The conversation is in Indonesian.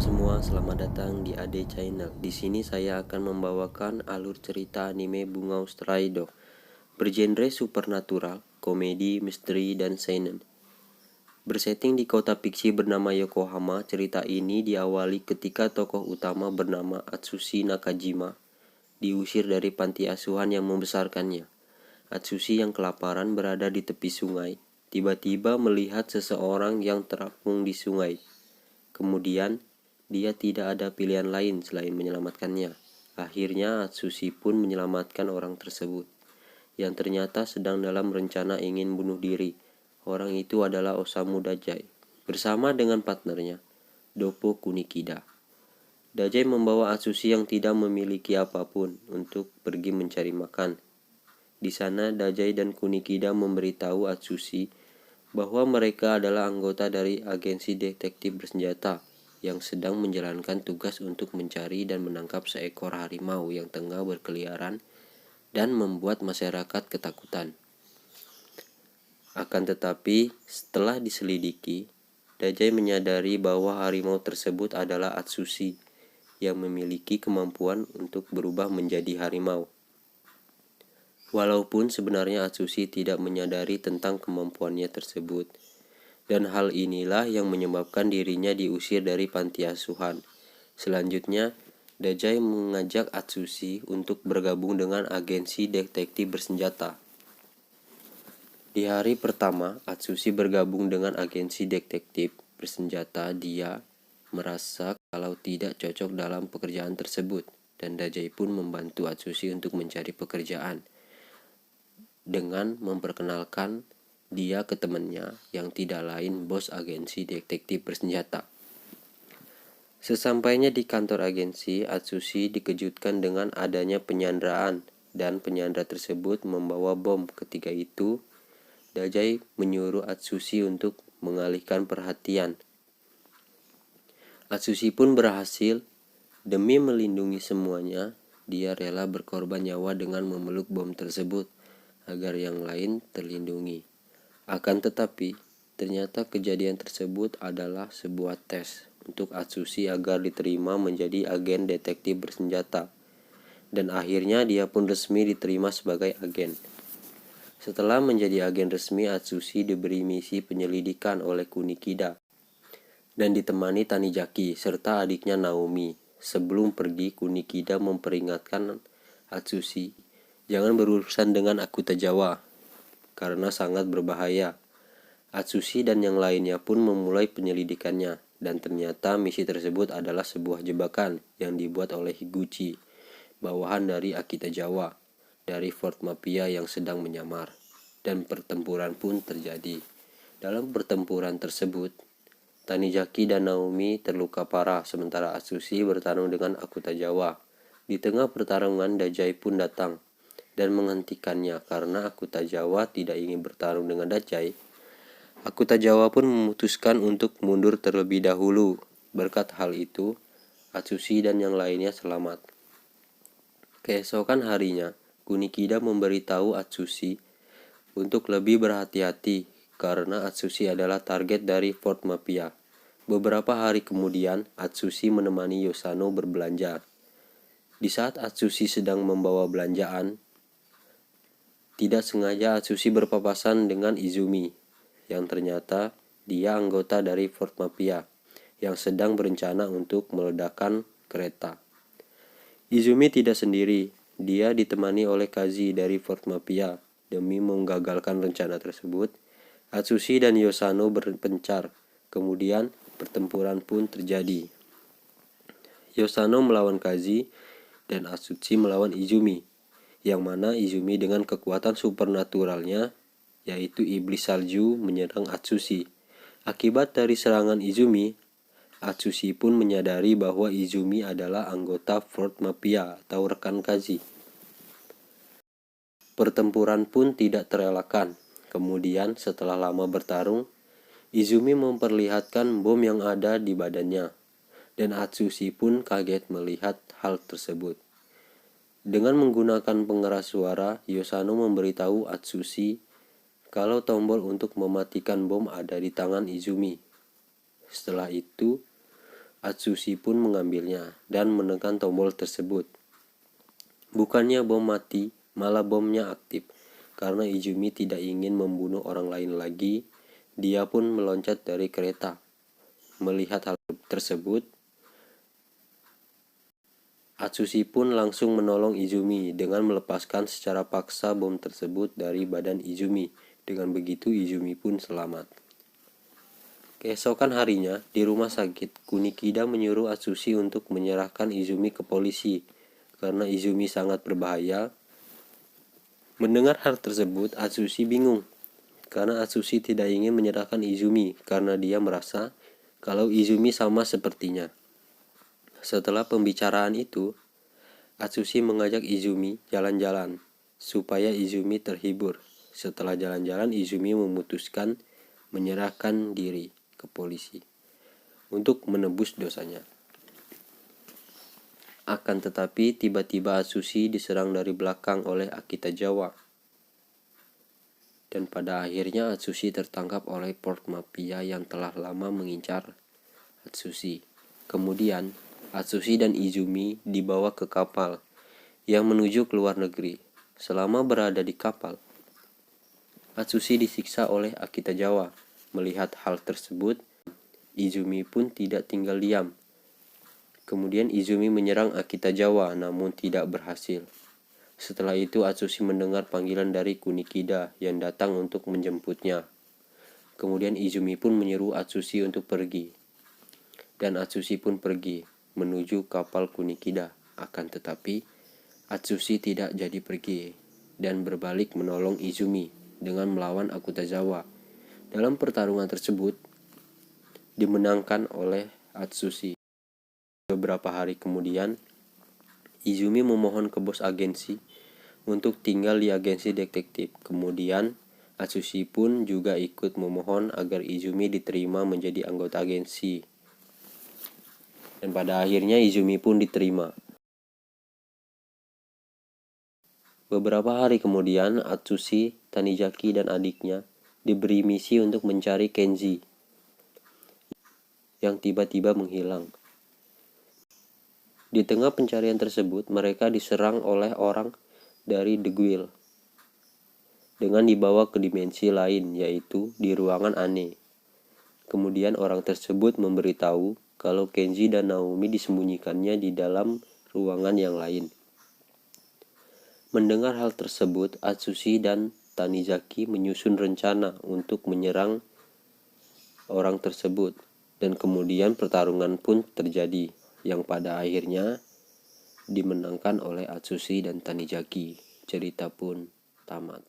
semua, selamat datang di Ade Channel. Di sini saya akan membawakan alur cerita anime Bunga Straido bergenre supernatural, komedi, misteri, dan seinen. Bersetting di kota fiksi bernama Yokohama, cerita ini diawali ketika tokoh utama bernama Atsushi Nakajima diusir dari panti asuhan yang membesarkannya. Atsushi yang kelaparan berada di tepi sungai, tiba-tiba melihat seseorang yang terapung di sungai. Kemudian, dia tidak ada pilihan lain selain menyelamatkannya. Akhirnya Atsushi pun menyelamatkan orang tersebut, yang ternyata sedang dalam rencana ingin bunuh diri. Orang itu adalah Osamu Dazai, bersama dengan partnernya, Doppo Kunikida. Dazai membawa Atsushi yang tidak memiliki apapun untuk pergi mencari makan. Di sana, Dazai dan Kunikida memberitahu Atsushi bahwa mereka adalah anggota dari agensi detektif bersenjata yang sedang menjalankan tugas untuk mencari dan menangkap seekor harimau yang tengah berkeliaran dan membuat masyarakat ketakutan. Akan tetapi, setelah diselidiki, Dazai menyadari bahwa harimau tersebut adalah Atsushi yang memiliki kemampuan untuk berubah menjadi harimau. Walaupun sebenarnya Atsushi tidak menyadari tentang kemampuannya tersebut. Dan hal inilah yang menyebabkan dirinya diusir dari panti asuhan. Selanjutnya, Dazai mengajak Atsushi untuk bergabung dengan agensi detektif bersenjata. Di hari pertama, Atsushi bergabung dengan agensi detektif bersenjata. Dia merasa kalau tidak cocok dalam pekerjaan tersebut, dan Dazai pun membantu Atsushi untuk mencari pekerjaan dengan memperkenalkan dia ke temannya yang tidak lain bos agensi detektif bersenjata. Sesampainya di kantor agensi, Atsushi dikejutkan dengan adanya penyanderaan dan penyandera tersebut membawa bom. Ketika itu, Dazai menyuruh Atsushi untuk mengalihkan perhatian. Atsushi pun berhasil. Demi melindungi semuanya, dia rela berkorban nyawa dengan memeluk bom tersebut agar yang lain terlindungi. Akan tetapi, ternyata kejadian tersebut adalah sebuah tes untuk Atsushi agar diterima menjadi agen detektif bersenjata. Dan akhirnya dia pun resmi diterima sebagai agen. Setelah menjadi agen resmi, Atsushi diberi misi penyelidikan oleh Kunikida dan ditemani Tanizaki serta adiknya Naomi. Sebelum pergi, Kunikida memperingatkan Atsushi, jangan berurusan dengan Akutazawa karena sangat berbahaya. Atsushi dan yang lainnya pun memulai penyelidikannya, dan ternyata misi tersebut adalah sebuah jebakan yang dibuat oleh Higuchi, bawahan dari Akitazawa, dari Fort Mafia yang sedang menyamar. Dan pertempuran pun terjadi. Dalam pertempuran tersebut, Tanizaki dan Naomi terluka parah, sementara Atsushi bertarung dengan Akutazawa. Di tengah pertarungan, Dazai pun datang dan menghentikannya karena Akutazawa tidak ingin bertarung dengan Dazai. Akutazawa pun memutuskan untuk mundur terlebih dahulu. Berkat hal itu, Atsushi dan yang lainnya selamat. Keesokan harinya, Kunikida memberitahu Atsushi untuk lebih berhati-hati karena Atsushi adalah target dari Fort Mafia. Beberapa hari kemudian, Atsushi menemani Yosano berbelanja. Di saat Atsushi sedang membawa belanjaan, tidak sengaja Atsushi berpapasan dengan Izumi, yang ternyata dia anggota dari Fort Mafia yang sedang berencana untuk meledakkan kereta. Izumi tidak sendiri, dia ditemani oleh Kazi dari Fort Mafia. Demi menggagalkan rencana tersebut, Atsushi dan Yosano berpencar. Kemudian pertempuran pun terjadi. Yosano melawan Kazi dan Atsushi melawan Izumi, yang mana Izumi dengan kekuatan supernaturalnya, yaitu iblis salju, menyerang Atsushi. Akibat dari serangan Izumi, Atsushi pun menyadari bahwa Izumi adalah anggota Fort Mafia atau rekan Kazi. Pertempuran pun tidak terelakkan. Kemudian setelah lama bertarung, Izumi memperlihatkan bom yang ada di badannya, dan Atsushi pun kaget melihat hal tersebut. Dengan menggunakan pengeras suara, Yosano memberitahu Atsushi kalau tombol untuk mematikan bom ada di tangan Izumi. Setelah itu, Atsushi pun mengambilnya dan menekan tombol tersebut. Bukannya bom mati, malah bomnya aktif. Karena Izumi tidak ingin membunuh orang lain lagi, dia pun meloncat dari kereta. Melihat hal tersebut, Atsushi pun langsung menolong Izumi dengan melepaskan secara paksa bom tersebut dari badan Izumi. Dengan begitu Izumi pun selamat. Keesokan harinya, di rumah sakit, Kunikida menyuruh Atsushi untuk menyerahkan Izumi ke polisi karena Izumi sangat berbahaya. Mendengar hal tersebut, Atsushi bingung karena Atsushi tidak ingin menyerahkan Izumi karena dia merasa kalau Izumi sama sepertinya. Setelah pembicaraan itu, Atsushi mengajak Izumi jalan-jalan supaya Izumi terhibur. Setelah jalan-jalan, Izumi memutuskan menyerahkan diri ke polisi untuk menebus dosanya. Akan tetapi, tiba-tiba Atsushi diserang dari belakang oleh Akitazawa. Dan pada akhirnya Atsushi tertangkap oleh port mafia yang telah lama mengincar Atsushi. Kemudian, Atsushi dan Izumi dibawa ke kapal yang menuju ke luar negeri. Selama berada di kapal, Atsushi disiksa oleh Akitazawa. Melihat hal tersebut, Izumi pun tidak tinggal diam. Kemudian Izumi menyerang Akitazawa namun tidak berhasil. Setelah itu Atsushi mendengar panggilan dari Kunikida yang datang untuk menjemputnya. Kemudian Izumi pun menyuruh Atsushi untuk pergi. Dan Atsushi pun pergi menuju kapal Kunikida. Akan tetapi Atsushi tidak jadi pergi dan berbalik menolong Izumi dengan melawan Akitazawa. Dalam pertarungan tersebut dimenangkan oleh Atsushi. Beberapa hari kemudian, Izumi memohon ke bos agensi untuk tinggal di agensi detektif. Kemudian Atsushi pun juga ikut memohon agar Izumi diterima menjadi anggota agensi. Dan pada akhirnya Izumi pun diterima. Beberapa hari kemudian, Atsushi, Tanizaki, dan adiknya diberi misi untuk mencari Kenji yang tiba-tiba menghilang. Di tengah pencarian tersebut, mereka diserang oleh orang dari The Guild dengan dibawa ke dimensi lain, yaitu di ruangan aneh. Kemudian orang tersebut memberitahu kalau Kenji dan Naomi disembunyikannya di dalam ruangan yang lain. Mendengar hal tersebut, Atsushi dan Tanizaki menyusun rencana untuk menyerang orang tersebut, dan kemudian pertarungan pun terjadi, yang pada akhirnya dimenangkan oleh Atsushi dan Tanizaki. Cerita pun tamat.